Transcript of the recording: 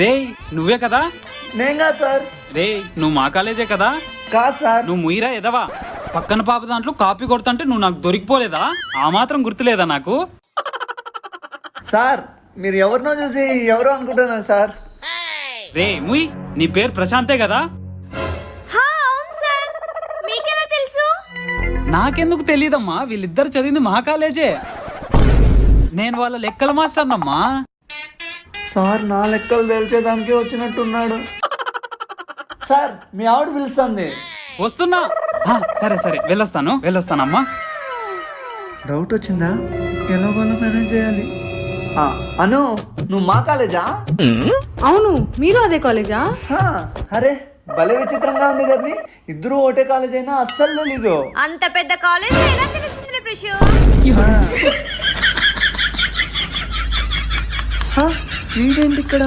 రే నువ్వే కదా? నేంగా సార్. రే నువ్వు మా కాలేజే కదా? కాదు సార్. నువ్వు ముయిరా ఎదవా? పక్కన పాప దాంట్లో కాపీ కొడుతుంటే నువ్వు నాకు దొరికిపోలేదా? ఆ మాత్రం గుర్తులేదా నాకు? సార్ మీరు ఎవరినో చూసి ఎవరో అనుకుంటున్నారు సార్. రే ముయ్, నీ పేరు ప్రశాంతే కదా? అవును సార్. మీకెలా తెలుసు? నాకెందుకు తెలియదమ్మా, వీళ్ళిద్దరు చదివింది మా కాలేజే. నేను వాళ్ళ లెక్కల మాస్టర్ అన్నమ్మా. సార్ నా లెక్కలు తెలిసేదానికి వచ్చినట్టున్నాడు. సార్ మీ ఆవిడ పిలుస్తుంది. వస్తున్నా. సరే సరే వెళ్ళొస్తానమ్మా. డౌట్ వచ్చిందా? ఎలాగోలా మేనేజ్ చేయాలి. అను నువ్వు మా కాలేజా? అవును, మీరు అదే కాలేజా? అరే భలే విచిత్రంగా ఉంది కదా. ఇద్దరు ఒకటే కాలేజ్ అయినా అస్సలు తెలీదు. అంత పెద్ద కాలేజ్ ఎలా తెలుస్తుంది ప్రిషు? వీడేంటి ఇక్కడ?